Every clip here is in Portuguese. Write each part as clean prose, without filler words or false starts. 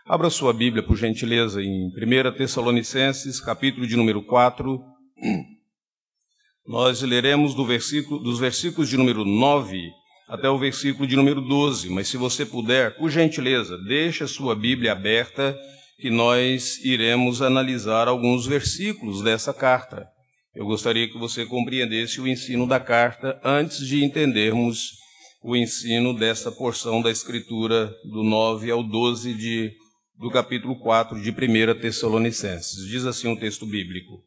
Abra sua Bíblia, por gentileza, em 1 Tessalonicenses, capítulo de número 4. Nós leremos dos versículos de número 9 até o versículo de número 12, mas se você puder, por gentileza, deixe a sua Bíblia aberta, que nós iremos analisar alguns versículos dessa carta. Eu gostaria que você compreendesse o ensino da carta antes de entendermos o ensino dessa porção da Escritura, do 9 ao 12 do capítulo 4 de 1 Tessalonicenses. Diz assim o texto bíblico: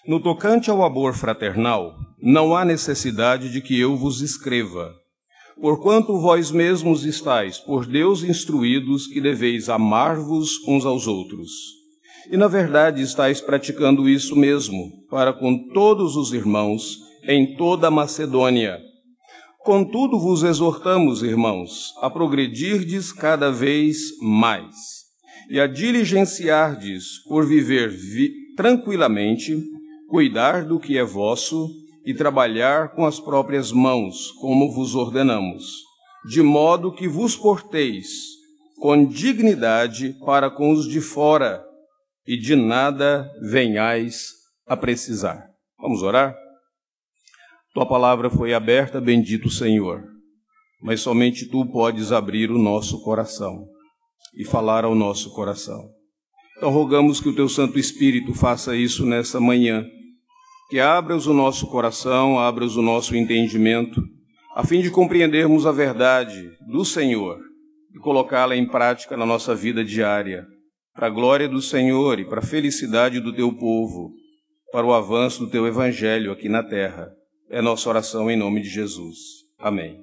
No tocante ao amor fraternal, não há necessidade de que eu vos escreva, porquanto vós mesmos estáis por Deus instruídos que deveis amar-vos uns aos outros. E na verdade estáis praticando isso mesmo, para com todos os irmãos em toda a Macedônia. Contudo vos exortamos, irmãos, a progredirdes cada vez mais, e a diligenciardes por viver tranquilamente, cuidar do que é vosso e trabalhar com as próprias mãos, como vos ordenamos, de modo que vos porteis com dignidade para com os de fora e de nada venhais a precisar. Vamos orar? Tua palavra foi aberta, bendito Senhor, mas somente Tu podes abrir o nosso coração e falar ao nosso coração. Então rogamos que o Teu Santo Espírito faça isso nessa manhã, que abras o nosso coração, abras o nosso entendimento, a fim de compreendermos a verdade do Senhor e colocá-la em prática na nossa vida diária, para a glória do Senhor e para a felicidade do Teu povo, para o avanço do Teu Evangelho aqui na terra. É nossa oração em nome de Jesus. Amém.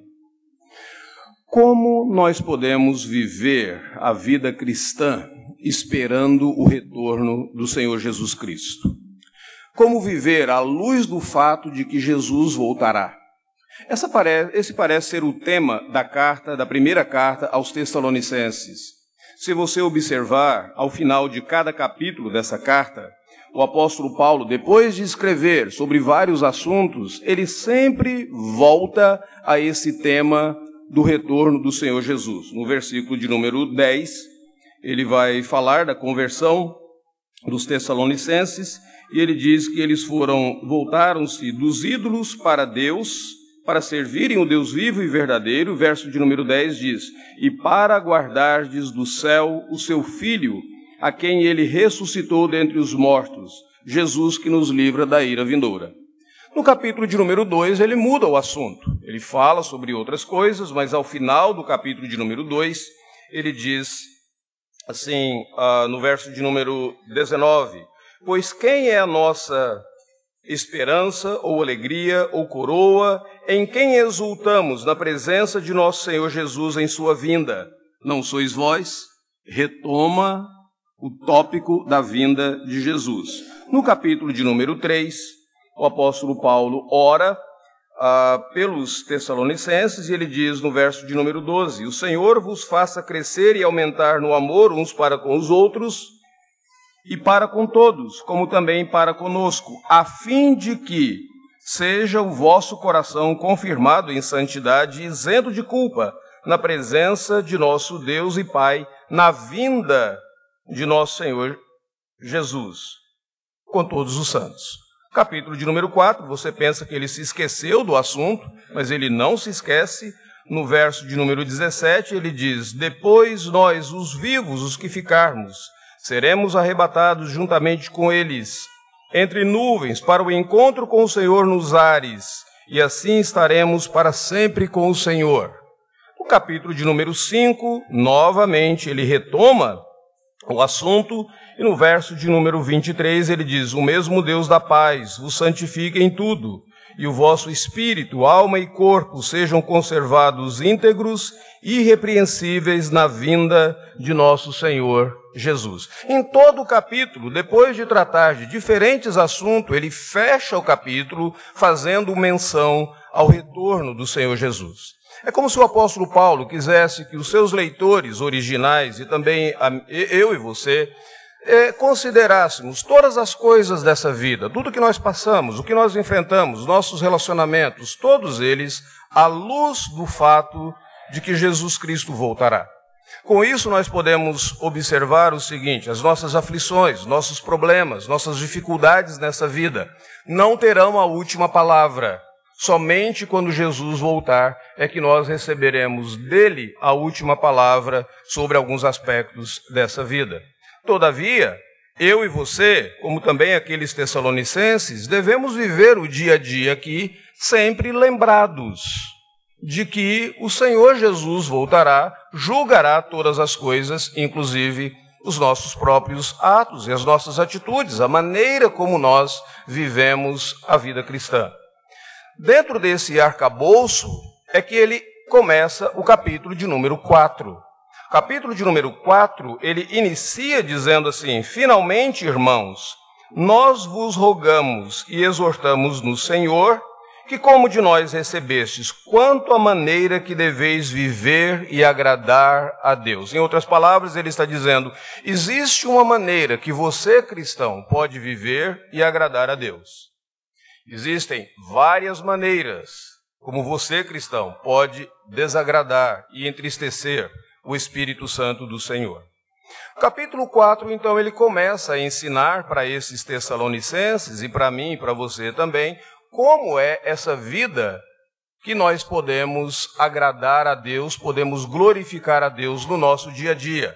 Como nós podemos viver a vida cristã esperando o retorno do Senhor Jesus Cristo? Como viver à luz do fato de que Jesus voltará? Esse parece ser o tema da primeira carta aos Tessalonicenses. Se você observar, ao final de cada capítulo dessa carta, o apóstolo Paulo, depois de escrever sobre vários assuntos, ele sempre volta a esse tema do retorno do Senhor Jesus. No versículo de número 10, ele vai falar da conversão dos Tessalonicenses, e ele diz que eles voltaram-se dos ídolos para Deus, para servirem o Deus vivo e verdadeiro. O verso de número 10 diz: E para aguardardes do céu o seu Filho, a quem ele ressuscitou dentre os mortos, Jesus que nos livra da ira vindoura. No capítulo de número 2, ele muda o assunto. Ele fala sobre outras coisas, mas ao final do capítulo de número 2, ele diz assim, no verso de número 19, Pois quem é a nossa esperança, ou alegria, ou coroa, em quem exultamos na presença de nosso Senhor Jesus em sua vinda? Não sois vós? Retoma o tópico da vinda de Jesus. No capítulo de número 3, o apóstolo Paulo ora pelos Tessalonicenses, e ele diz no verso de número 12, O Senhor vos faça crescer e aumentar no amor uns para com os outros, e para com todos, como também para conosco, a fim de que seja o vosso coração confirmado em santidade e isento de culpa, na presença de nosso Deus e Pai, na vinda de nosso Senhor Jesus, com todos os santos. Capítulo de número 4, você pensa que ele se esqueceu do assunto, mas ele não se esquece. No verso de número 17, ele diz, Depois nós, os vivos, os que ficarmos, seremos arrebatados juntamente com eles, entre nuvens, para o encontro com o Senhor nos ares, e assim estaremos para sempre com o Senhor. No capítulo de número 5, novamente, ele retoma o assunto, e no verso de número 23, ele diz, O mesmo Deus da paz vos santifique em tudo, e o vosso espírito, alma e corpo sejam conservados íntegros e irrepreensíveis na vinda de nosso Senhor Jesus. Em todo o capítulo, depois de tratar de diferentes assuntos, ele fecha o capítulo fazendo menção ao retorno do Senhor Jesus. É como se o apóstolo Paulo quisesse que os seus leitores originais, e também eu e você, considerássemos todas as coisas dessa vida, tudo que nós passamos, o que nós enfrentamos, nossos relacionamentos, todos eles, à luz do fato de que Jesus Cristo voltará. Com isso, nós podemos observar o seguinte: as nossas aflições, nossos problemas, nossas dificuldades nessa vida não terão a última palavra. Somente quando Jesus voltar é que nós receberemos dele a última palavra sobre alguns aspectos dessa vida. Todavia, eu e você, como também aqueles tessalonicenses, devemos viver o dia a dia aqui sempre lembrados de que o Senhor Jesus voltará, julgará todas as coisas, inclusive os nossos próprios atos e as nossas atitudes, a maneira como nós vivemos a vida cristã. Dentro desse arcabouço é que ele começa o capítulo de número 4. O capítulo de número 4, ele inicia dizendo assim: finalmente, irmãos, nós vos rogamos e exortamos no Senhor, que como de nós recebestes, quanto à maneira que deveis viver e agradar a Deus. Em outras palavras, ele está dizendo, existe uma maneira que você, cristão, pode viver e agradar a Deus. Existem várias maneiras como você, cristão, pode desagradar e entristecer o Espírito Santo do Senhor. Capítulo 4, então, ele começa a ensinar para esses tessalonicenses, e para mim e para você também, como é essa vida que nós podemos agradar a Deus, podemos glorificar a Deus no nosso dia a dia.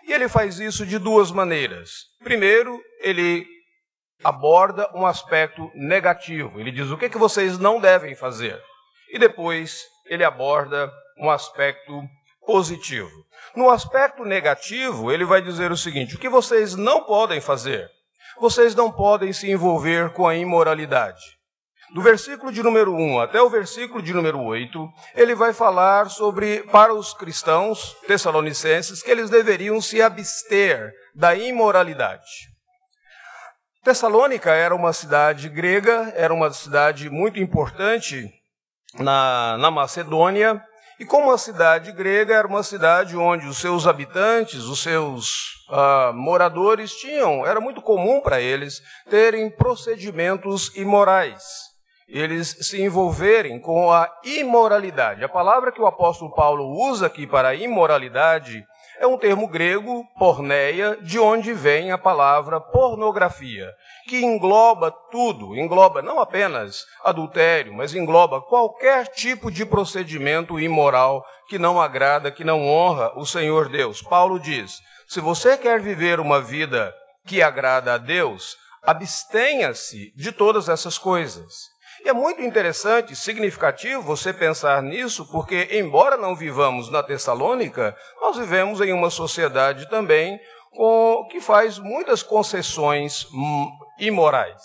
E ele faz isso de duas maneiras. Primeiro, ele aborda um aspecto negativo. Ele diz o que vocês não devem fazer. E depois ele aborda um aspecto positivo. No aspecto negativo, ele vai dizer o seguinte: o que vocês não podem fazer? Vocês não podem se envolver com a imoralidade. Do versículo de número 1 até o versículo de número 8, ele vai falar sobre, para os cristãos tessalonicenses, que eles deveriam se abster da imoralidade. Tessalônica era uma cidade grega, era uma cidade muito importante na Macedônia, e como uma cidade grega, era uma cidade onde os seus habitantes, os seus moradores era muito comum para eles terem procedimentos imorais, eles se envolverem com a imoralidade. A palavra que o apóstolo Paulo usa aqui para imoralidade é um termo grego, porneia, de onde vem a palavra pornografia, que engloba tudo, engloba não apenas adultério, mas engloba qualquer tipo de procedimento imoral que não agrada, que não honra o Senhor Deus. Paulo diz, se você quer viver uma vida que agrada a Deus, abstenha-se de todas essas coisas. E é muito interessante, significativo você pensar nisso, porque, embora não vivamos na Tessalônica, nós vivemos em uma sociedade também que faz muitas concessões imorais.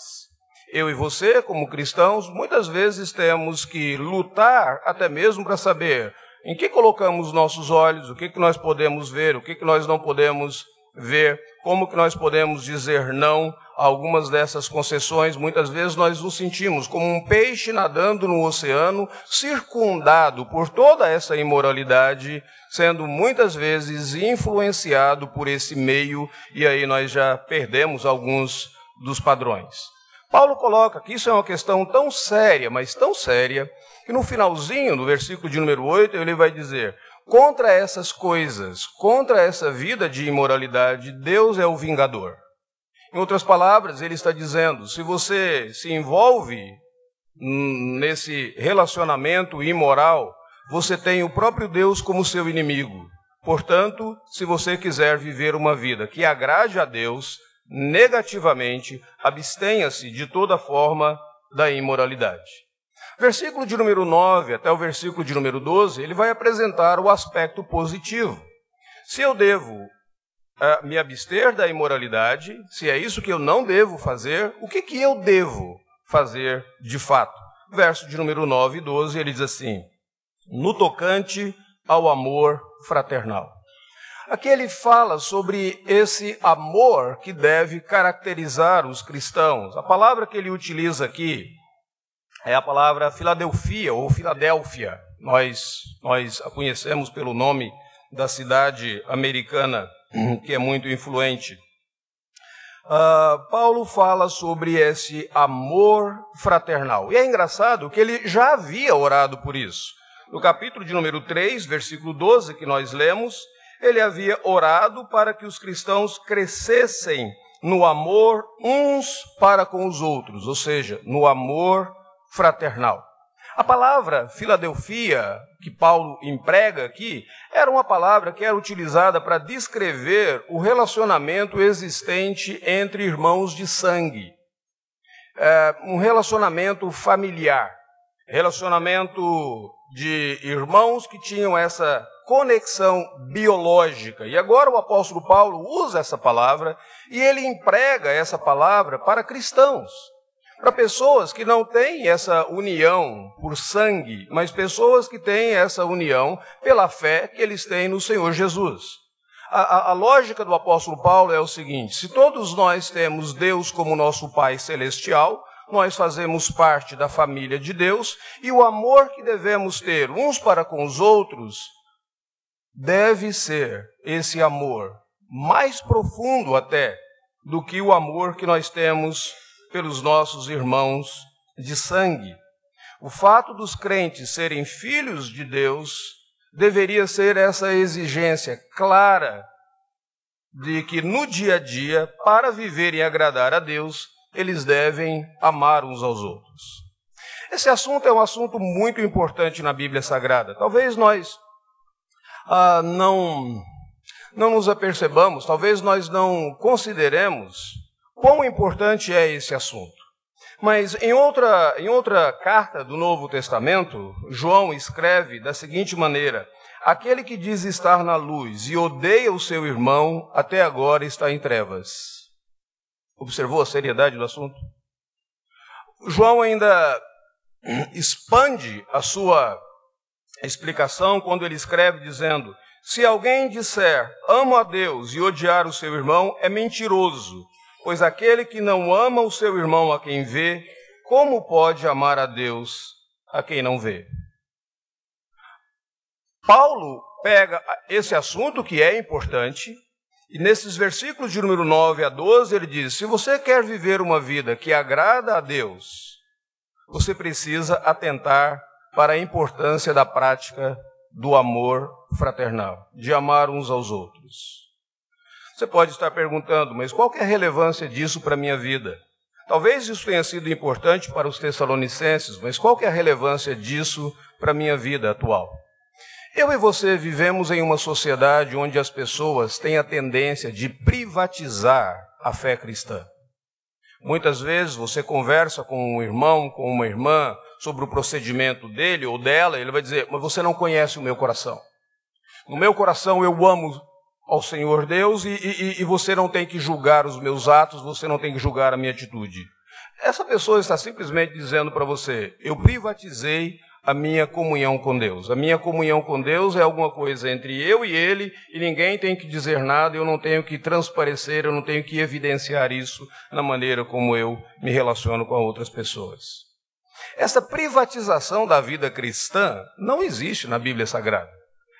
Eu e você, como cristãos, muitas vezes temos que lutar até mesmo para saber em que colocamos nossos olhos, o que nós podemos ver, o que nós não podemos ver, como que nós podemos dizer não a algumas dessas concessões. Muitas vezes nós nos sentimos como um peixe nadando no oceano, circundado por toda essa imoralidade, sendo muitas vezes influenciado por esse meio, e aí nós já perdemos alguns dos padrões. Paulo coloca que isso é uma questão tão séria, mas tão séria, que no finalzinho, no versículo de número 8, ele vai dizer: contra essas coisas, contra essa vida de imoralidade, Deus é o vingador. Em outras palavras, ele está dizendo, se você se envolve nesse relacionamento imoral, você tem o próprio Deus como seu inimigo. Portanto, se você quiser viver uma vida que agrade a Deus, negativamente, abstenha-se de toda forma da imoralidade. Versículo de número 9 até o versículo de número 12, ele vai apresentar o aspecto positivo. Se eu devo me abster da imoralidade, se é isso que eu não devo fazer, o que eu devo fazer de fato? Verso de número 9 e 12, ele diz assim, no tocante ao amor fraternal. Aqui ele fala sobre esse amor que deve caracterizar os cristãos. A palavra que ele utiliza aqui é a palavra Filadelfia ou Filadélfia. Nós a conhecemos pelo nome da cidade americana, que é muito influente. Paulo fala sobre esse amor fraternal. E é engraçado que ele já havia orado por isso. No capítulo de número 3, versículo 12, que nós lemos, ele havia orado para que os cristãos crescessem no amor uns para com os outros, ou seja, no amor fraternal. A palavra Filadelfia, que Paulo emprega aqui, era uma palavra que era utilizada para descrever o relacionamento existente entre irmãos de sangue. Um relacionamento familiar, relacionamento de irmãos que tinham essa conexão biológica. E agora o apóstolo Paulo usa essa palavra e ele emprega essa palavra para cristãos, para pessoas que não têm essa união por sangue, mas pessoas que têm essa união pela fé que eles têm no Senhor Jesus. A lógica do apóstolo Paulo é o seguinte: se todos nós temos Deus como nosso Pai Celestial, nós fazemos parte da família de Deus, e o amor que devemos ter uns para com os outros deve ser esse amor mais profundo até do que o amor que nós temos pelos nossos irmãos de sangue. O fato dos crentes serem filhos de Deus deveria ser essa exigência clara de que no dia a dia, para viver e agradar a Deus, eles devem amar uns aos outros. Esse assunto é um assunto muito importante na Bíblia Sagrada. Talvez nós não nos apercebamos, talvez nós não consideremos quão importante é esse assunto. Mas em outra carta do Novo Testamento, João escreve da seguinte maneira: aquele que diz estar na luz e odeia o seu irmão, até agora está em trevas. Observou a seriedade do assunto? João ainda expande a sua explicação quando ele escreve dizendo: se alguém disser amo a Deus e odiar o seu irmão, é mentiroso, pois aquele que não ama o seu irmão a quem vê, como pode amar a Deus a quem não vê? Paulo pega esse assunto que é importante, e nesses versículos de número 9 a 12 ele diz: se você quer viver uma vida que agrada a Deus, você precisa atentar para a importância da prática do amor fraternal, de amar uns aos outros. Você pode estar perguntando, mas qual que é a relevância disso para a minha vida? Talvez isso tenha sido importante para os Tessalonicenses, mas qual que é a relevância disso para a minha vida atual? Eu e você vivemos em uma sociedade onde as pessoas têm a tendência de privatizar a fé cristã. Muitas vezes você conversa com um irmão, com uma irmã, sobre o procedimento dele ou dela, ele vai dizer: mas você não conhece o meu coração. No meu coração eu amo ao Senhor Deus e você não tem que julgar os meus atos, você não tem que julgar a minha atitude. Essa pessoa está simplesmente dizendo para você: eu privatizei a minha comunhão com Deus. A minha comunhão com Deus é alguma coisa entre eu e Ele, e ninguém tem que dizer nada, eu não tenho que transparecer, eu não tenho que evidenciar isso na maneira como eu me relaciono com outras pessoas. Essa privatização da vida cristã não existe na Bíblia Sagrada.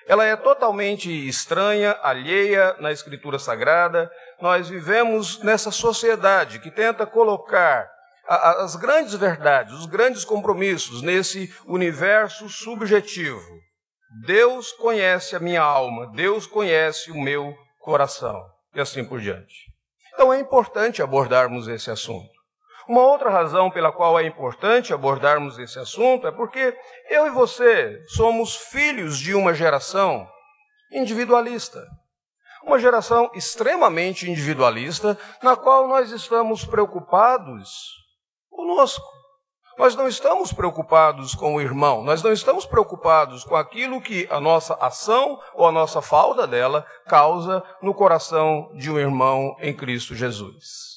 Ela é totalmente estranha, alheia na Escritura Sagrada. Nós vivemos nessa sociedade que tenta colocar as grandes verdades, os grandes compromissos nesse universo subjetivo. Deus conhece a minha alma, Deus conhece o meu coração, e assim por diante. Então é importante abordarmos esse assunto. Uma outra razão pela qual é importante abordarmos esse assunto é porque eu e você somos filhos de uma geração individualista. Uma geração extremamente individualista, na qual nós estamos preocupados conosco. Nós não estamos preocupados com o irmão, nós não estamos preocupados com aquilo que a nossa ação ou a nossa falta dela causa no coração de um irmão em Cristo Jesus.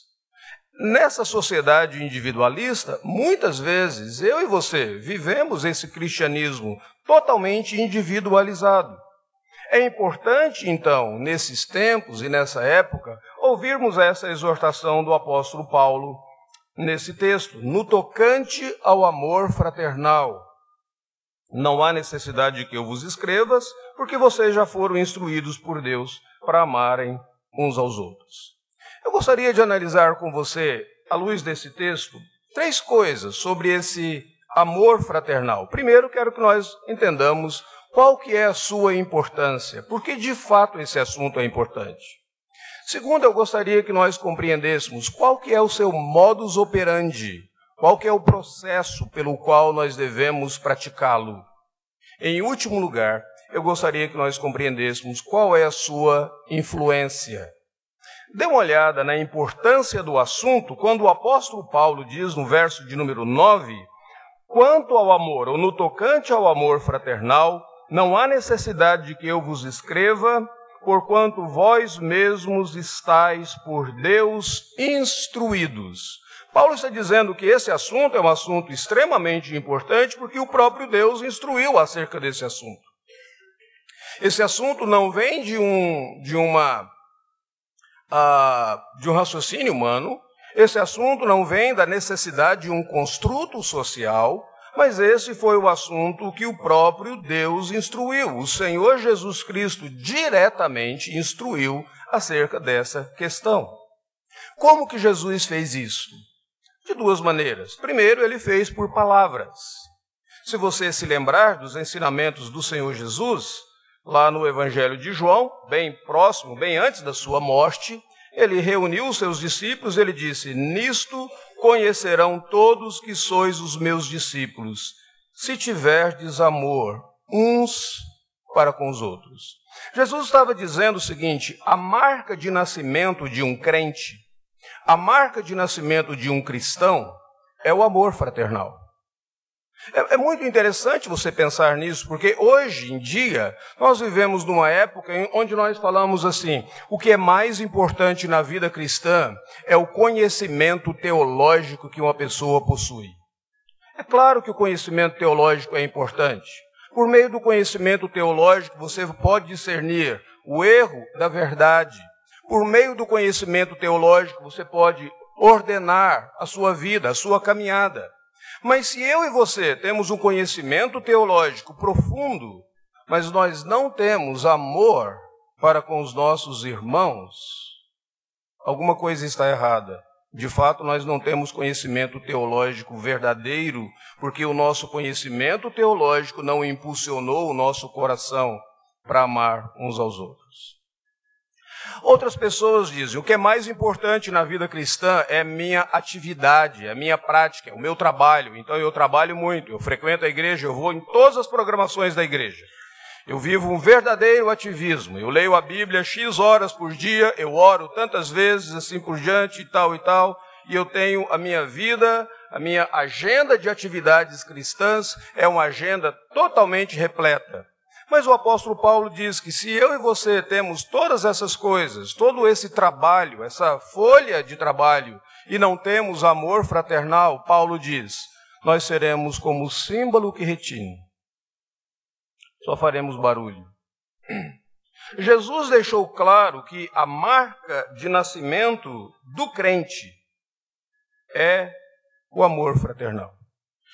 Nessa sociedade individualista, muitas vezes eu e você vivemos esse cristianismo totalmente individualizado. É importante, então, nesses tempos e nessa época, ouvirmos essa exortação do apóstolo Paulo nesse texto: no tocante ao amor fraternal. Não há necessidade de que eu vos escrevas, porque vocês já foram instruídos por Deus para amarem uns aos outros. Eu gostaria de analisar com você, à luz desse texto, 3 coisas sobre esse amor fraternal. Primeiro, quero que nós entendamos qual que é a sua importância? Por que de fato esse assunto é importante? Segundo, eu gostaria que nós compreendêssemos qual que é o seu modus operandi, qual que é o processo pelo qual nós devemos praticá-lo. Em último lugar, eu gostaria que nós compreendêssemos qual é a sua influência. Dê uma olhada na importância do assunto quando o apóstolo Paulo diz no verso de número 9, quanto ao amor, ou no tocante ao amor fraternal, não há necessidade de que eu vos escreva, porquanto vós mesmos estáis por Deus instruídos. Paulo está dizendo que esse assunto é um assunto extremamente importante porque o próprio Deus instruiu acerca desse assunto. Esse assunto não vem de um raciocínio humano, esse assunto não vem da necessidade de um construto social, mas esse foi o assunto que o próprio Deus instruiu. O Senhor Jesus Cristo diretamente instruiu acerca dessa questão. Como que Jesus fez isso? De duas maneiras. Primeiro, ele fez por palavras. Se você se lembrar dos ensinamentos do Senhor Jesus, lá no Evangelho de João, bem próximo, bem antes da sua morte, ele reuniu os seus discípulos, ele disse, nisto conhecerão todos que sois os meus discípulos, se tiverdes amor uns para com os outros. Jesus estava dizendo o seguinte, a marca de nascimento de um crente, a marca de nascimento de um cristão é o amor fraternal. É muito interessante você pensar nisso, porque hoje em dia nós vivemos numa época onde nós falamos assim, o que é mais importante na vida cristã é o conhecimento teológico que uma pessoa possui. É claro que o conhecimento teológico é importante. Por meio do conhecimento teológico você pode discernir o erro da verdade. Por meio do conhecimento teológico você pode ordenar a sua vida, a sua caminhada. Mas se eu e você temos um conhecimento teológico profundo, mas nós não temos amor para com os nossos irmãos, alguma coisa está errada. De fato, nós não temos conhecimento teológico verdadeiro, porque o nosso conhecimento teológico não impulsionou o nosso coração para amar uns aos outros. Outras pessoas dizem, o que é mais importante na vida cristã é a minha atividade, a minha prática, é o meu trabalho. Então eu trabalho muito, eu frequento a igreja, eu vou em todas as programações da igreja. Eu vivo um verdadeiro ativismo, eu leio a Bíblia X horas por dia, eu oro tantas vezes, assim por diante e tal, e eu tenho a minha vida, a minha agenda de atividades cristãs é uma agenda totalmente repleta. Mas o apóstolo Paulo diz que se eu e você temos todas essas coisas, todo esse trabalho, essa folha de trabalho, e não temos amor fraternal, Paulo diz, nós seremos como o símbolo que retine. Só faremos barulho. Jesus deixou claro que a marca de nascimento do crente é o amor fraternal.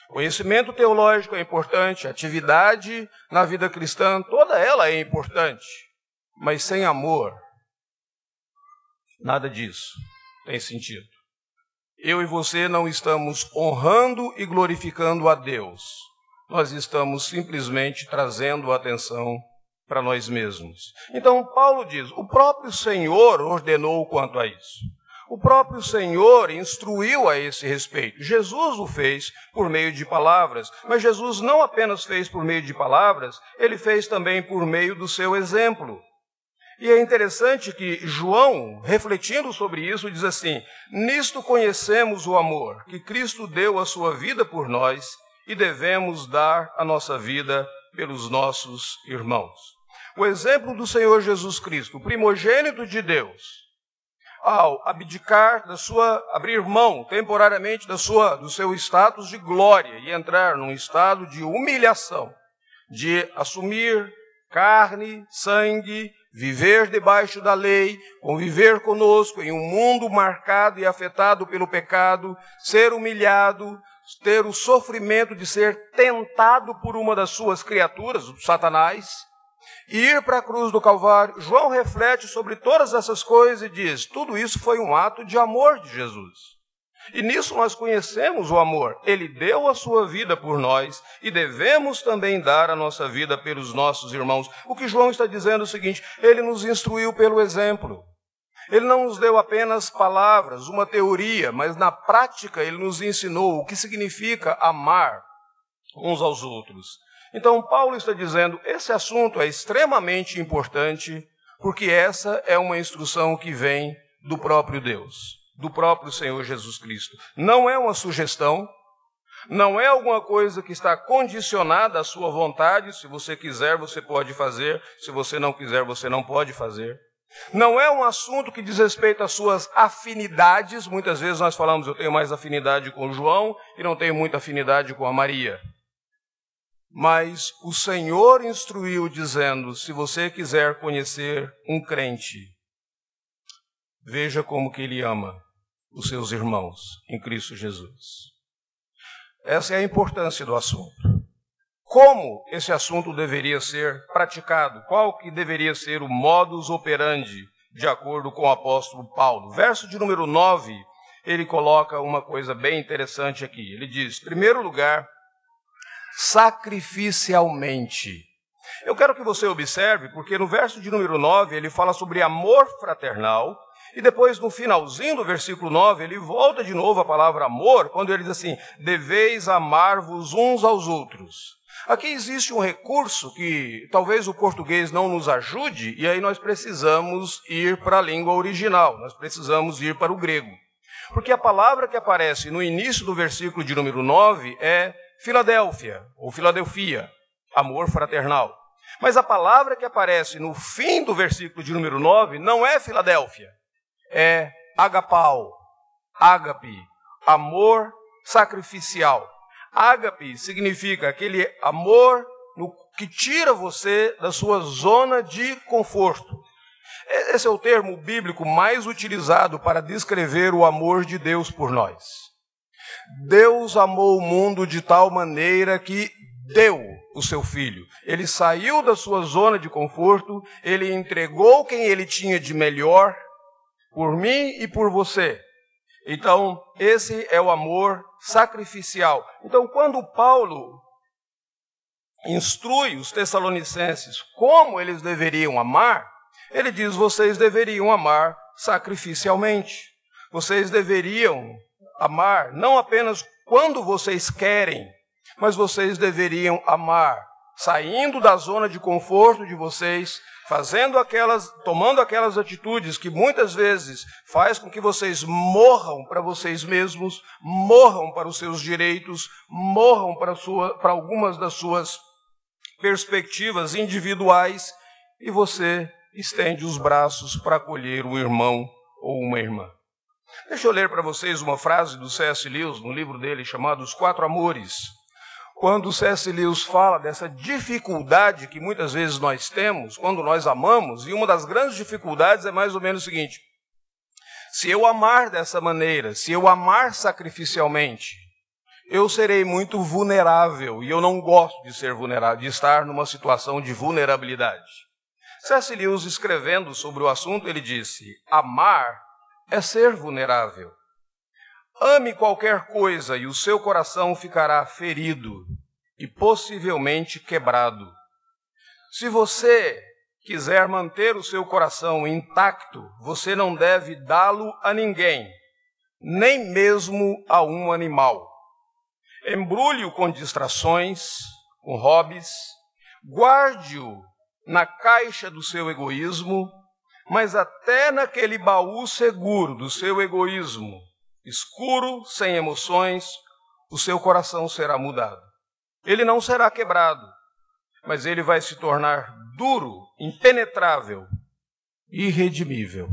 Conhecimento teológico é importante, atividade na vida cristã, toda ela é importante, mas sem amor, nada disso tem sentido. Eu e você não estamos honrando e glorificando a Deus, nós estamos simplesmente trazendo atenção para nós mesmos. Então Paulo diz, o próprio Senhor ordenou quanto a isso. O próprio Senhor instruiu a esse respeito. Jesus o fez por meio de palavras, mas Jesus não apenas fez por meio de palavras, ele fez também por meio do seu exemplo. E é interessante que João, refletindo sobre isso, diz assim, nisto conhecemos o amor, que Cristo deu a sua vida por nós e devemos dar a nossa vida pelos nossos irmãos. O exemplo do Senhor Jesus Cristo, o primogênito de Deus, ao abdicar abrir mão temporariamente do seu status de glória e entrar num estado de humilhação, de assumir carne, sangue, viver debaixo da lei, conviver conosco em um mundo marcado e afetado pelo pecado, ser humilhado, ter o sofrimento de ser tentado por uma das suas criaturas, o Satanás, e ir para a cruz do Calvário. João reflete sobre todas essas coisas e diz, tudo isso foi um ato de amor de Jesus. E nisso nós conhecemos o amor. Ele deu a sua vida por nós e devemos também dar a nossa vida pelos nossos irmãos. O que João está dizendo é o seguinte: ele nos instruiu pelo exemplo. Ele não nos deu apenas palavras, uma teoria, mas na prática ele nos ensinou o que significa amar uns aos outros. Então Paulo está dizendo, esse assunto é extremamente importante, porque essa é uma instrução que vem do próprio Deus, do próprio Senhor Jesus Cristo. Não é uma sugestão, não é alguma coisa que está condicionada à sua vontade. Se você quiser, você pode fazer. Se você não quiser, você não pode fazer. Não é um assunto que diz respeito às suas afinidades. Muitas vezes nós falamos, eu tenho mais afinidade com o João e não tenho muita afinidade com a Maria. Mas o Senhor instruiu dizendo, se você quiser conhecer um crente, veja como que ele ama os seus irmãos em Cristo Jesus. Essa é a importância do assunto. Como esse assunto deveria ser praticado? Qual que deveria ser o modus operandi, de acordo com o apóstolo Paulo? Verso de número 9, ele coloca uma coisa bem interessante aqui. Ele diz, em primeiro lugar, sacrificialmente. Eu quero que você observe, porque no verso de número 9, ele fala sobre amor fraternal, e depois, no finalzinho do versículo 9, ele volta de novo a palavra amor, quando ele diz assim, deveis amar-vos uns aos outros. Aqui existe um recurso que talvez o português não nos ajude, e aí nós precisamos ir para a língua original, nós precisamos ir para o grego. Porque a palavra que aparece no início do versículo de número 9 é Filadélfia, ou Filadelfia, amor fraternal. Mas a palavra que aparece no fim do versículo de número 9 não é Filadélfia, é agapau, ágape, amor sacrificial. Ágape significa aquele amor que tira você da sua zona de conforto. Esse é o termo bíblico mais utilizado para descrever o amor de Deus por nós. Deus amou o mundo de tal maneira que deu o seu Filho. Ele saiu da sua zona de conforto, ele entregou quem ele tinha de melhor por mim e por você. Então, esse é o amor sacrificial. Então, quando Paulo instrui os tessalonicenses como eles deveriam amar, ele diz, vocês deveriam amar sacrificialmente. Vocês deveriam amar não apenas quando vocês querem, mas vocês deveriam amar saindo da zona de conforto de vocês, tomando aquelas atitudes que muitas vezes faz com que vocês morram para vocês mesmos, morram para os seus direitos, morram para algumas das suas perspectivas individuais, e você estende os braços para acolher um irmão ou uma irmã. Deixa eu ler para vocês uma frase do C.S. Lewis, no livro dele chamado Os Quatro Amores. Quando o C.S. Lewis fala dessa dificuldade que muitas vezes nós temos quando nós amamos, e uma das grandes dificuldades é mais ou menos o seguinte: se eu amar dessa maneira, se eu amar sacrificialmente, eu serei muito vulnerável, e eu não gosto de ser vulnerável, de estar numa situação de vulnerabilidade. C.S. Lewis, escrevendo sobre o assunto, ele disse, amar é ser vulnerável. Ame qualquer coisa e o seu coração ficará ferido e possivelmente quebrado. Se você quiser manter o seu coração intacto, você não deve dá-lo a ninguém, nem mesmo a um animal. Embrulhe-o com distrações, com hobbies, guarde-o na caixa do seu egoísmo, mas até naquele baú seguro do seu egoísmo, escuro, sem emoções, o seu coração será mudado. Ele não será quebrado, mas ele vai se tornar duro, impenetrável, irredimível.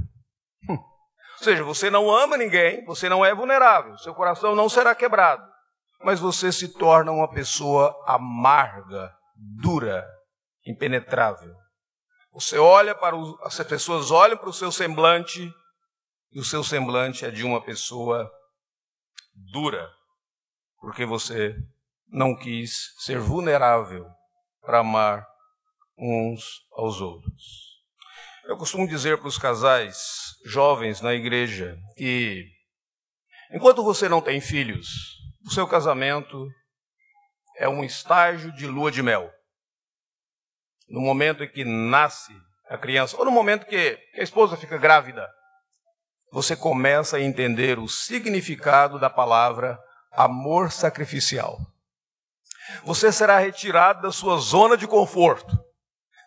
Ou seja, você não ama ninguém, você não é vulnerável, seu coração não será quebrado, mas você se torna uma pessoa amarga, dura, impenetrável. Você olha as pessoas olham para o seu semblante, e o seu semblante é de uma pessoa dura, porque você não quis ser vulnerável para amar uns aos outros. Eu costumo dizer para os casais jovens na igreja que Enquanto você não tem filhos, o seu casamento é um estágio de lua de mel. No momento em que nasce a criança, ou no momento que a esposa fica grávida, você começa a entender o significado da palavra amor sacrificial. Você será retirado da sua zona de conforto.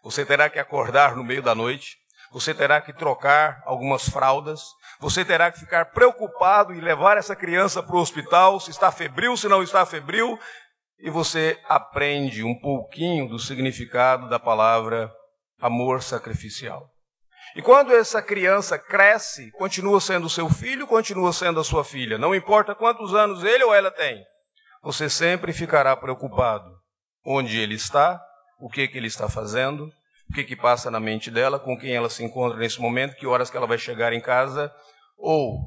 Você terá que acordar no meio da noite, você terá que trocar algumas fraldas, você terá que ficar preocupado em levar essa criança para o hospital, se está febril, se não está febril, e você aprende um pouquinho do significado da palavra amor sacrificial. E quando essa criança cresce, continua sendo seu filho, continua sendo a sua filha. Não importa quantos anos ele ou ela tem, você sempre ficará preocupado. Onde ele está, o que ele está fazendo, o que passa na mente dela, com quem ela se encontra nesse momento, que horas que ela vai chegar em casa, ou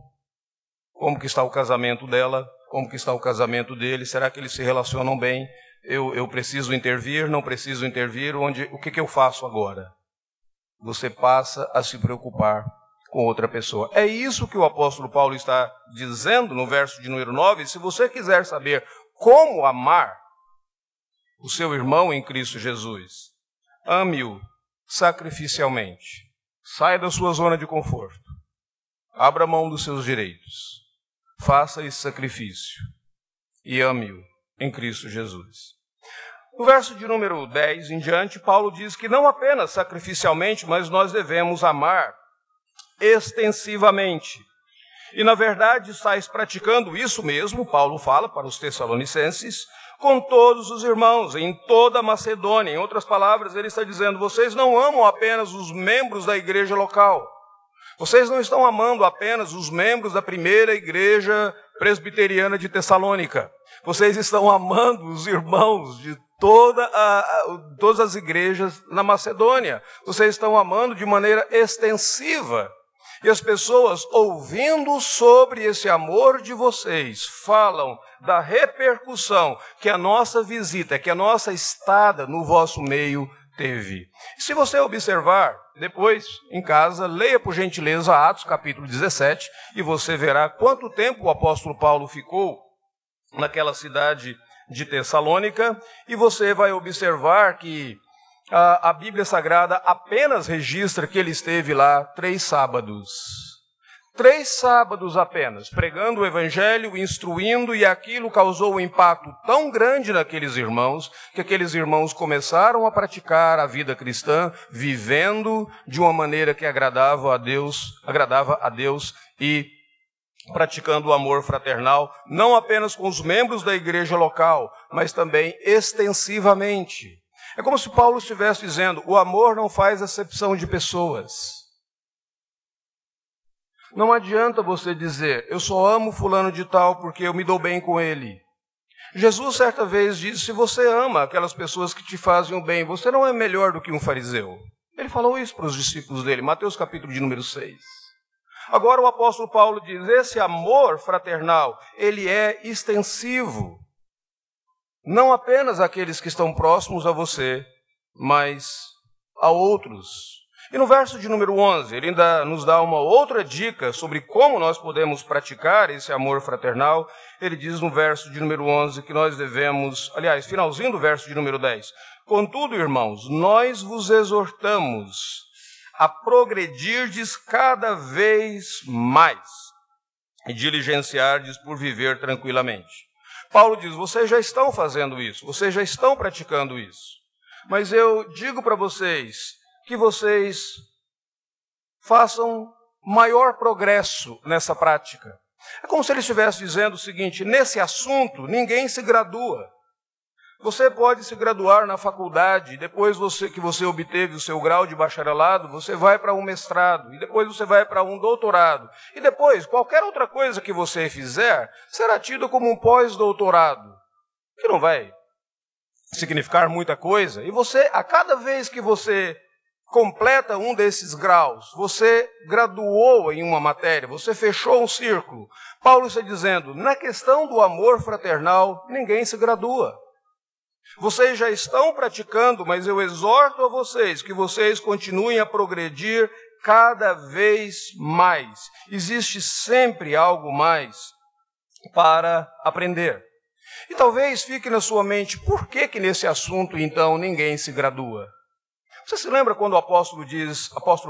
como que está o casamento dela, como que está o casamento dele, será que eles se relacionam bem? Eu preciso intervir, não preciso intervir, o que eu faço agora? Você passa a se preocupar com outra pessoa. É isso que o apóstolo Paulo está dizendo no verso de número 9. Se você quiser saber como amar o seu irmão em Cristo Jesus, ame-o sacrificialmente. Saia da sua zona de conforto. Abra mão dos seus direitos. Faça esse sacrifício e ame-o em Cristo Jesus. No verso de número 10 em diante, Paulo diz que não apenas sacrificialmente, mas nós devemos amar extensivamente. E, na verdade, estáis praticando isso mesmo, Paulo fala para os Tessalonicenses, com todos os irmãos, em toda a Macedônia. Em outras palavras, ele está dizendo, vocês não amam apenas os membros da igreja local. Vocês não estão amando apenas os membros da primeira igreja presbiteriana de Tessalônica. Vocês estão amando os irmãos de todas as igrejas na Macedônia. Vocês estão amando de maneira extensiva. E as pessoas, ouvindo sobre esse amor de vocês, falam da repercussão que a nossa visita, que a nossa estada no vosso meio teve. Se você observar, depois, em casa, leia por gentileza Atos capítulo 17, e você verá quanto tempo o apóstolo Paulo ficou naquela cidade de Tessalônica, e você vai observar que a Bíblia Sagrada apenas registra que ele esteve lá 3 sábados. 3 sábados apenas, pregando o Evangelho, instruindo, e aquilo causou um impacto tão grande naqueles irmãos, que aqueles irmãos começaram a praticar a vida cristã, vivendo de uma maneira que agradava a Deus e praticando o amor fraternal, não apenas com os membros da igreja local, mas também extensivamente. É como se Paulo estivesse dizendo, o amor não faz acepção de pessoas. Não adianta você dizer, eu só amo fulano de tal porque eu me dou bem com ele. Jesus certa vez disse, se você ama aquelas pessoas que te fazem o bem, você não é melhor do que um fariseu. Ele falou isso para os discípulos dele, Mateus capítulo de número 6. Agora o apóstolo Paulo diz, esse amor fraternal, ele é extensivo. Não apenas àqueles que estão próximos a você, mas a outros. E no verso de número 11, ele ainda nos dá uma outra dica sobre como nós podemos praticar esse amor fraternal. Ele diz no verso de número 11 que nós devemos, aliás, finalzinho do verso de número 10. Contudo, irmãos, nós vos exortamos a progredirdes cada vez mais e diligenciardes por viver tranquilamente. Paulo diz, vocês já estão fazendo isso, vocês já estão praticando isso. Mas eu digo para vocês que vocês façam maior progresso nessa prática. É como se ele estivesse dizendo o seguinte, nesse assunto ninguém se gradua. Você pode se graduar na faculdade, depois que você obteve o seu grau de bacharelado, você vai para um mestrado, e depois você vai para um doutorado. E depois, qualquer outra coisa que você fizer, será tido como um pós-doutorado, que não vai significar muita coisa. E você, a cada vez que você completa um desses graus, você graduou em uma matéria, você fechou um círculo. Paulo está dizendo, na questão do amor fraternal, ninguém se gradua. Vocês já estão praticando, mas eu exorto a vocês que vocês continuem a progredir cada vez mais. Existe sempre algo mais para aprender. E talvez fique na sua mente, por que nesse assunto, então, ninguém se gradua? Você se lembra quando o apóstolo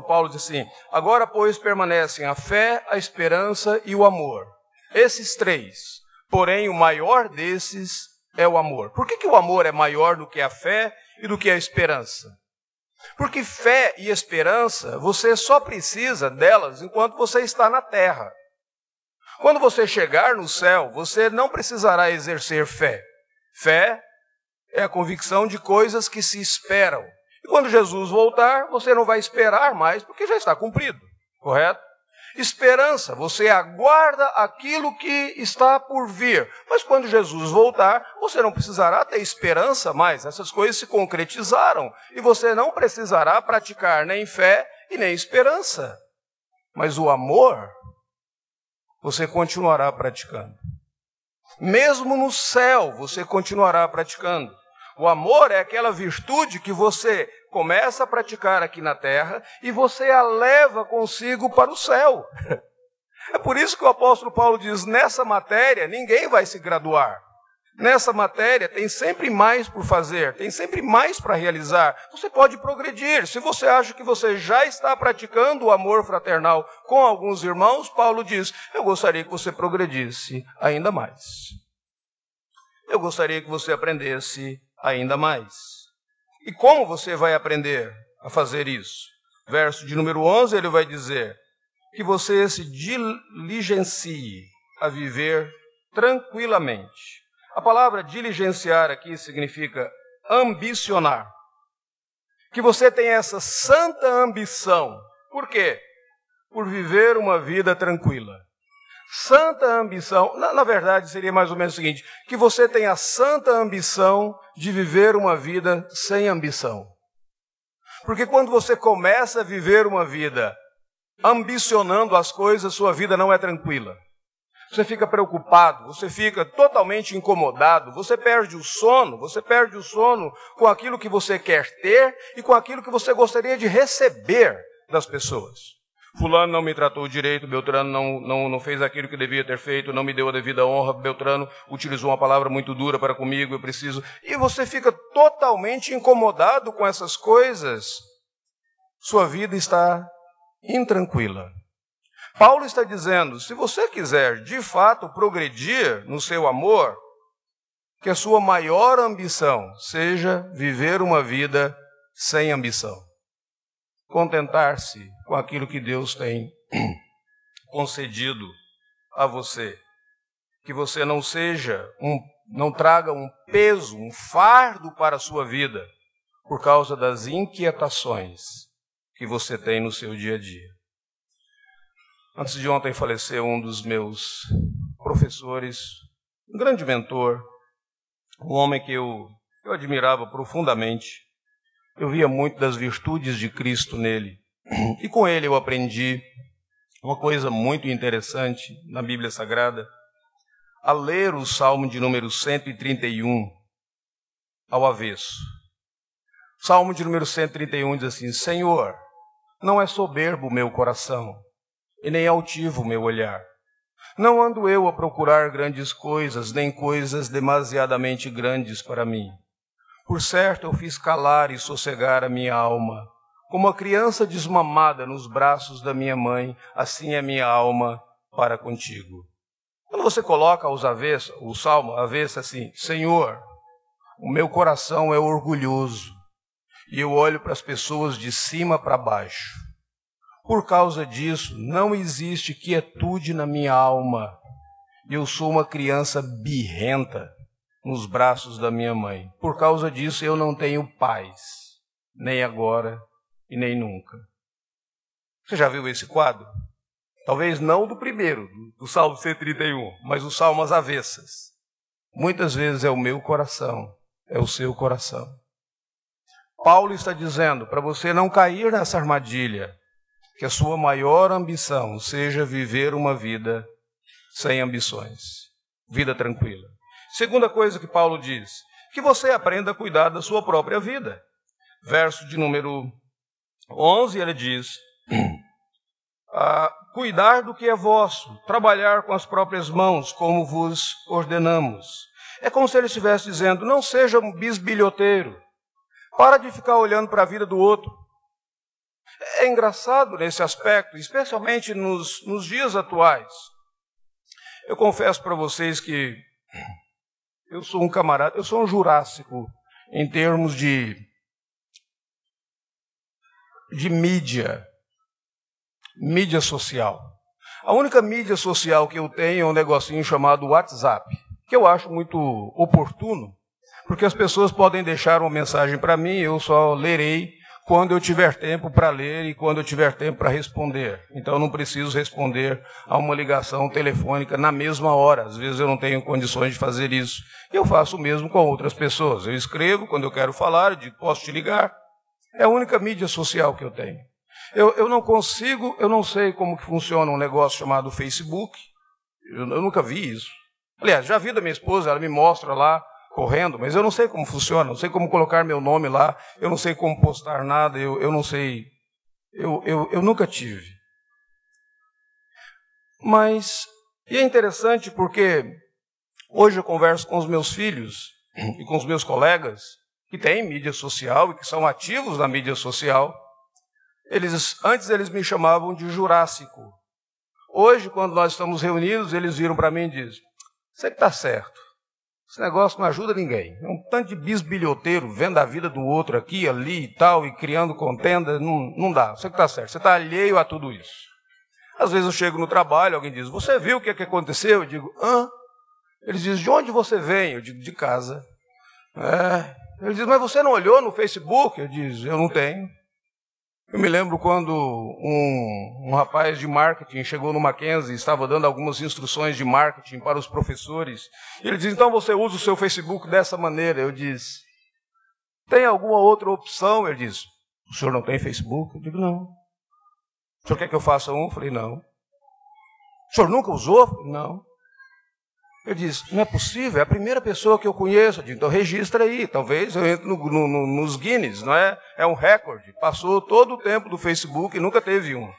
Paulo diz assim, agora, pois, permanecem a fé, a esperança e o amor. Esses três, porém, o maior desses é o amor. Por que o amor é maior do que a fé e do que a esperança? Porque fé e esperança, você só precisa delas enquanto você está na terra. Quando você chegar no céu, você não precisará exercer fé. Fé é a convicção de coisas que se esperam. E quando Jesus voltar, você não vai esperar mais, porque já está cumprido, correto? Esperança, você aguarda aquilo que está por vir. Mas quando Jesus voltar, você não precisará ter esperança mais. Essas coisas se concretizaram. E você não precisará praticar nem fé e nem esperança. Mas o amor, você continuará praticando. Mesmo no céu, você continuará praticando. O amor é aquela virtude que você começa a praticar aqui na terra e você a leva consigo para o céu. É por isso que o apóstolo Paulo diz, nessa matéria ninguém vai se graduar. Nessa matéria tem sempre mais por fazer, tem sempre mais para realizar. Você pode progredir. Se você acha que você já está praticando o amor fraternal com alguns irmãos, Paulo diz, eu gostaria que você progredisse ainda mais. Eu gostaria que você aprendesse ainda mais. E como você vai aprender a fazer isso? Verso de número 11, ele vai dizer que você se diligencie a viver tranquilamente. A palavra diligenciar aqui significa ambicionar. Que você tenha essa santa ambição. Por quê? Por viver uma vida tranquila. Santa ambição, na verdade seria mais ou menos o seguinte, que você tenha a santa ambição de viver uma vida sem ambição. Porque quando você começa a viver uma vida ambicionando as coisas, sua vida não é tranquila. Você fica preocupado, você fica totalmente incomodado, você perde o sono com aquilo que você quer ter e com aquilo que você gostaria de receber das pessoas. Fulano não me tratou direito, Beltrano não fez aquilo que devia ter feito, não me deu a devida honra, Beltrano utilizou uma palavra muito dura para comigo, eu preciso... E você fica totalmente incomodado com essas coisas. Sua vida está intranquila. Paulo está dizendo, se você quiser de fato progredir no seu amor, que a sua maior ambição seja viver uma vida sem ambição. Contentar-se com aquilo que Deus tem concedido a você. Que você não traga um peso, um fardo para a sua vida, por causa das inquietações que você tem no seu dia a dia. Antes de ontem faleceu um dos meus professores, um grande mentor, um homem que eu admirava profundamente. Eu via muito das virtudes de Cristo nele. E com ele eu aprendi uma coisa muito interessante na Bíblia Sagrada, a ler o Salmo de número 131 ao avesso. O Salmo de número 131 diz assim, Senhor, não é soberbo o meu coração, e nem altivo o meu olhar. Não ando eu a procurar grandes coisas, nem coisas demasiadamente grandes para mim. Por certo, eu fiz calar e sossegar a minha alma. Como a criança desmamada nos braços da minha mãe, assim é minha alma para contigo. Quando você coloca o salmo avesso assim, Senhor, o meu coração é orgulhoso, e eu olho para as pessoas de cima para baixo. Por causa disso, não existe quietude na minha alma. Eu sou uma criança birrenta nos braços da minha mãe. Por causa disso, eu não tenho paz, nem agora e nem nunca. Você já viu esse quadro? Talvez não do primeiro, do Salmo 131, mas os salmos avessas. Muitas vezes é o meu coração, é o seu coração. Paulo está dizendo para você não cair nessa armadilha, que a sua maior ambição seja viver uma vida sem ambições, vida tranquila. Segunda coisa que Paulo diz, que você aprenda a cuidar da sua própria vida. Verso de número 11, ele diz, cuidar do que é vosso, trabalhar com as próprias mãos, como vos ordenamos. É como se ele estivesse dizendo, não seja um bisbilhoteiro, para de ficar olhando para a vida do outro. É engraçado nesse aspecto, especialmente nos dias atuais. Eu confesso para vocês que eu sou um camarada, eu sou um jurássico em termos de mídia social. A única mídia social que eu tenho é um negocinho chamado WhatsApp, que eu acho muito oportuno, porque as pessoas podem deixar uma mensagem para mim, eu só lerei quando eu tiver tempo para ler e quando eu tiver tempo para responder. Então eu não preciso responder a uma ligação telefônica na mesma hora. Às vezes eu não tenho condições de fazer isso. Eu faço o mesmo com outras pessoas. Eu escrevo quando eu quero falar, eu digo, posso te ligar? É a única mídia social que eu tenho. Eu não consigo, eu não sei como que funciona um negócio chamado Facebook. Eu nunca vi isso. Aliás, já vi da minha esposa, ela me mostra lá, correndo, mas eu não sei como funciona, não sei como colocar meu nome lá, eu não sei como postar nada, eu não sei, eu nunca tive. Mas, e é interessante porque hoje eu converso com os meus filhos e com os meus colegas que têm mídia social e que são ativos na mídia social. Antes eles me chamavam de jurássico. Hoje, quando nós estamos reunidos, eles viram para mim e dizem, você que está certo. Esse negócio não ajuda ninguém. É um tanto de bisbilhoteiro vendo a vida do outro aqui, ali e tal, e criando contenda. Não dá. Você que está certo. Você está alheio a tudo isso. Às vezes eu chego no trabalho, alguém diz, você viu o que aconteceu? Eu digo, hã? Eles dizem, de onde você vem? Eu digo, de casa. Eles dizem, mas você não olhou no Facebook? Eu digo, eu não tenho. Eu me lembro quando um rapaz de marketing chegou no Mackenzie e estava dando algumas instruções de marketing para os professores. Ele disse, então você usa o seu Facebook dessa maneira. Eu disse, tem alguma outra opção? Ele disse, o senhor não tem Facebook? Eu digo, não. O senhor quer que eu faça um? Eu falei, não. O senhor nunca usou? Eu falei, não. Eu disse, não é possível, é a primeira pessoa que eu conheço. Eu disse, então registra aí, talvez eu entre nos Guinness, não é? É um recorde. Passou todo o tempo do Facebook e nunca teve um.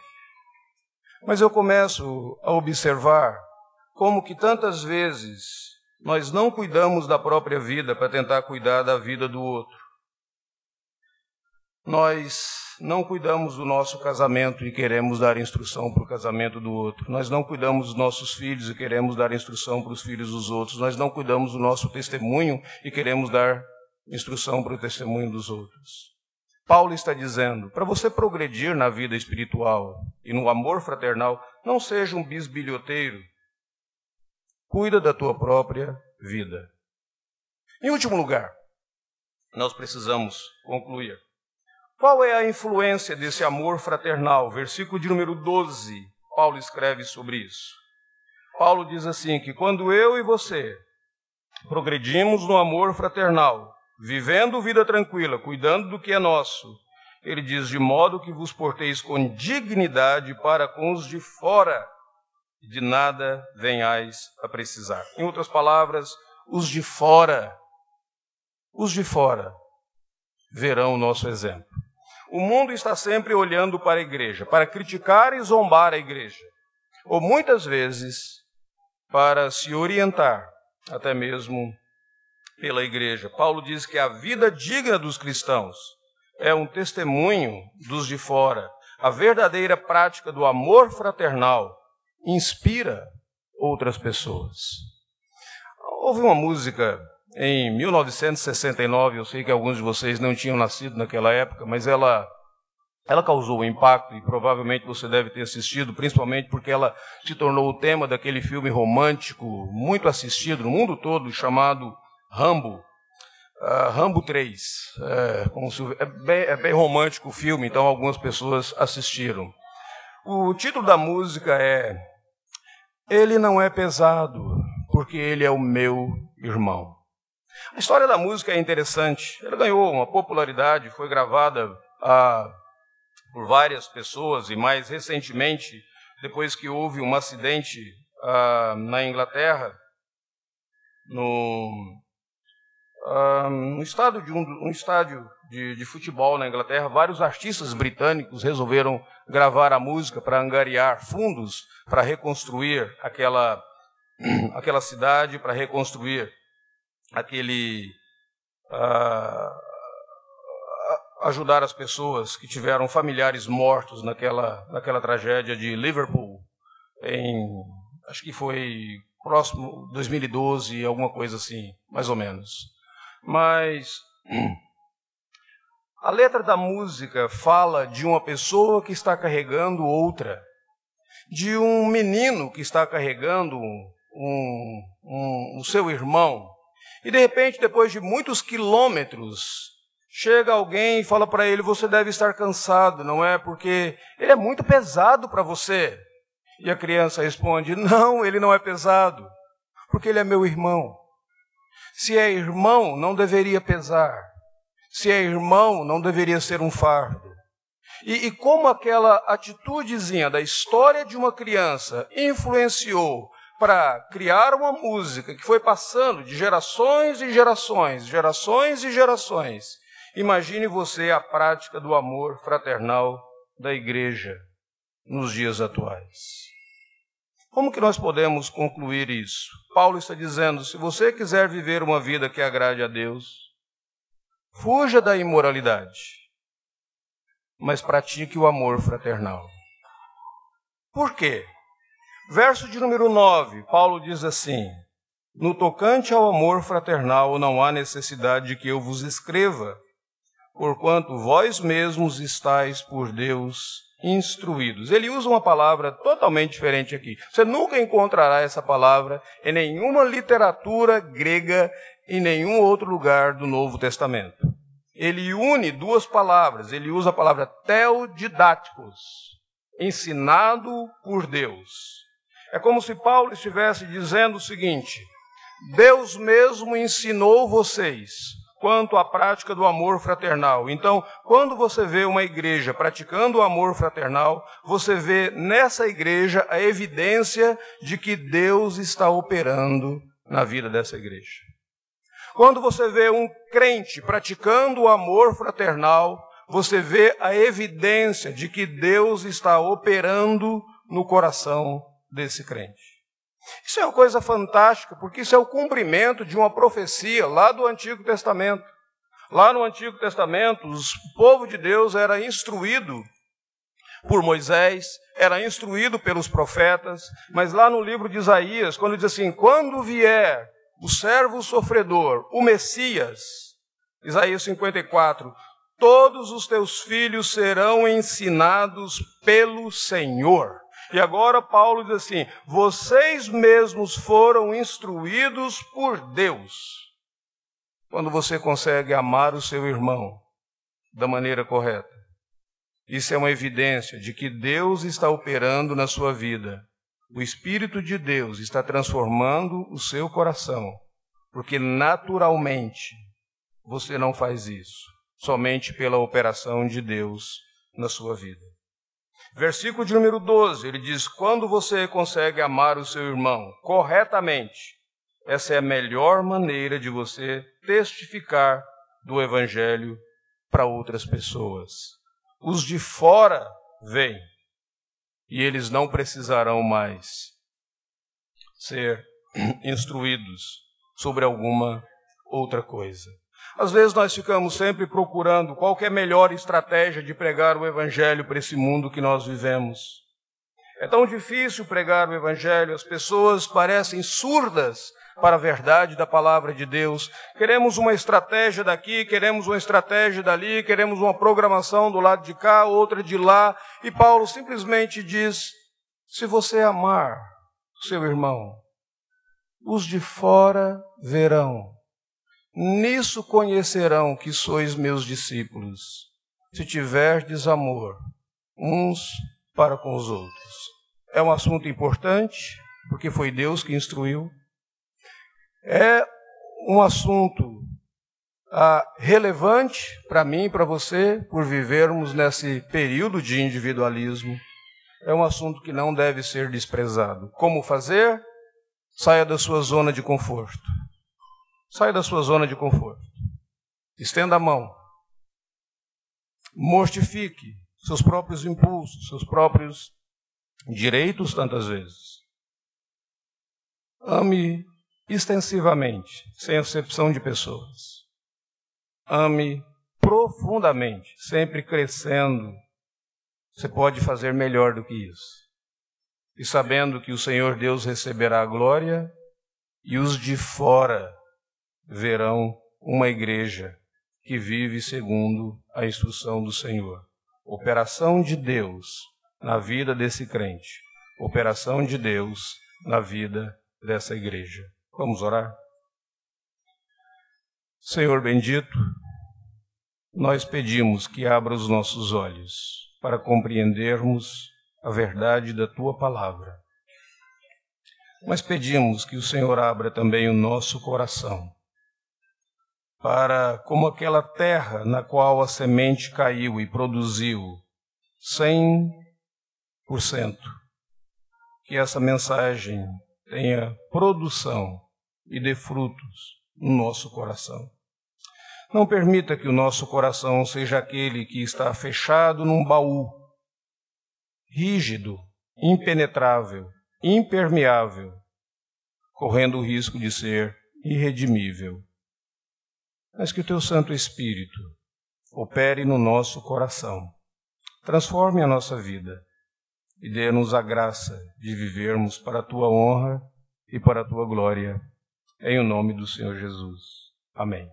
Mas eu começo a observar como que tantas vezes nós não cuidamos da própria vida para tentar cuidar da vida do outro. Nós não cuidamos do nosso casamento e queremos dar instrução para o casamento do outro. Nós não cuidamos dos nossos filhos e queremos dar instrução para os filhos dos outros. Nós não cuidamos do nosso testemunho e queremos dar instrução para o testemunho dos outros. Paulo está dizendo, para você progredir na vida espiritual e no amor fraternal, não seja um bisbilhoteiro. Cuida da tua própria vida. Em último lugar, nós precisamos concluir. Qual é a influência desse amor fraternal? Versículo de número 12, Paulo escreve sobre isso. Paulo diz assim, que quando eu e você progredimos no amor fraternal, vivendo vida tranquila, cuidando do que é nosso, ele diz, de modo que vos porteis com dignidade para com os de fora, e de nada venhais a precisar. Em outras palavras, os de fora verão o nosso exemplo. O mundo está sempre olhando para a igreja, para criticar e zombar a igreja, ou muitas vezes para se orientar, até mesmo pela igreja. Paulo diz que a vida digna dos cristãos é um testemunho dos de fora. A verdadeira prática do amor fraternal inspira outras pessoas. Houve uma música em 1969, eu sei que alguns de vocês não tinham nascido naquela época, mas ela causou um impacto e provavelmente você deve ter assistido, principalmente porque ela se tornou o tema daquele filme romântico muito assistido no mundo todo, chamado Rambo. Rambo 3. É bem romântico o filme, então algumas pessoas assistiram. O título da música é Ele não é pesado, porque ele é o meu irmão. A história da música é interessante. Ela ganhou uma popularidade, foi gravada por várias pessoas e mais recentemente, depois que houve um acidente na Inglaterra, no estádio de futebol na Inglaterra, vários artistas britânicos resolveram gravar a música para angariar fundos para reconstruir aquela cidade, para reconstruir ajudar as pessoas que tiveram familiares mortos naquela tragédia de Liverpool, acho que foi próximo 2012, alguma coisa assim, mais ou menos. Mas a letra da música fala de uma pessoa que está carregando outra, de um menino que está carregando o seu irmão, e de repente, depois de muitos quilômetros, chega alguém e fala para ele: você deve estar cansado, não é? Porque ele é muito pesado para você. E a criança responde: não, ele não é pesado, porque ele é meu irmão. Se é irmão, não deveria pesar. Se é irmão, não deveria ser um fardo. E como aquela atitudezinha da história de uma criança influenciou para criar uma música que foi passando de gerações e gerações, gerações e gerações, imagine você a prática do amor fraternal da igreja nos dias atuais. Como que nós podemos concluir isso? Paulo está dizendo: se você quiser viver uma vida que agrade a Deus, fuja da imoralidade, mas pratique o amor fraternal. Por quê? Verso de número 9, Paulo diz assim: no tocante ao amor fraternal não há necessidade de que eu vos escreva, porquanto vós mesmos estáis por Deus instruídos. Ele usa uma palavra totalmente diferente aqui. Você nunca encontrará essa palavra em nenhuma literatura grega, em nenhum outro lugar do Novo Testamento. Ele une duas palavras. Ele usa a palavra theodidáticos, ensinado por Deus. É como se Paulo estivesse dizendo o seguinte: Deus mesmo ensinou vocês quanto à prática do amor fraternal. Então, quando você vê uma igreja praticando o amor fraternal, você vê nessa igreja a evidência de que Deus está operando na vida dessa igreja. Quando você vê um crente praticando o amor fraternal, você vê a evidência de que Deus está operando no coração desse crente. Isso é uma coisa fantástica, porque isso é o cumprimento de uma profecia lá do Antigo Testamento. Lá no Antigo Testamento, o povo de Deus era instruído por Moisés, era instruído pelos profetas, mas lá no livro de Isaías, quando diz assim: quando vier o servo sofredor, o Messias, Isaías 54, todos os teus filhos serão ensinados pelo Senhor. E agora Paulo diz assim: vocês mesmos foram instruídos por Deus. Quando você consegue amar o seu irmão da maneira correta, isso é uma evidência de que Deus está operando na sua vida. O Espírito de Deus está transformando o seu coração, porque naturalmente você não faz isso, somente pela operação de Deus na sua vida. Versículo de número 12, ele diz: quando você consegue amar o seu irmão corretamente, essa é a melhor maneira de você testificar do Evangelho para outras pessoas. Os de fora vêm, e eles não precisarão mais ser instruídos sobre alguma outra coisa. Às vezes nós ficamos sempre procurando qual que é a melhor estratégia de pregar o Evangelho para esse mundo que nós vivemos. É tão difícil pregar o Evangelho, as pessoas parecem surdas para a verdade da palavra de Deus. Queremos uma estratégia daqui, queremos uma estratégia dali, queremos uma programação do lado de cá, outra de lá. E Paulo simplesmente diz: se você amar o seu irmão, os de fora verão. Nisso conhecerão que sois meus discípulos, se tiverdes amor uns para com os outros. É um assunto importante, porque foi Deus que instruiu. É um assunto relevante para mim e para você, por vivermos nesse período de individualismo. É um assunto que não deve ser desprezado. Como fazer? Saia da sua zona de conforto. Saia da sua zona de conforto. Estenda a mão. mortifique seus próprios impulsos, seus próprios direitos tantas vezes. Ame extensivamente, sem acepção de pessoas. Ame profundamente, sempre crescendo. Você pode fazer melhor do que isso. E sabendo que o Senhor Deus receberá a glória e os de fora verão uma igreja que vive segundo a instrução do Senhor. Operação de Deus na vida desse crente. Operação de Deus na vida dessa igreja. Vamos orar? Senhor bendito, nós pedimos que abra os nossos olhos para compreendermos a verdade da Tua palavra. Mas pedimos que o Senhor abra também o nosso coração para, como aquela terra na qual a semente caiu e produziu 100%, que essa mensagem tenha produção e dê frutos no nosso coração. Não permita que o nosso coração seja aquele que está fechado num baú, rígido, impenetrável, impermeável, correndo o risco de ser irredimível. Mas que o Teu Santo Espírito opere no nosso coração, transforme a nossa vida e dê-nos a graça de vivermos para a Tua honra e para a Tua glória, em o nome do Senhor Jesus. Amém.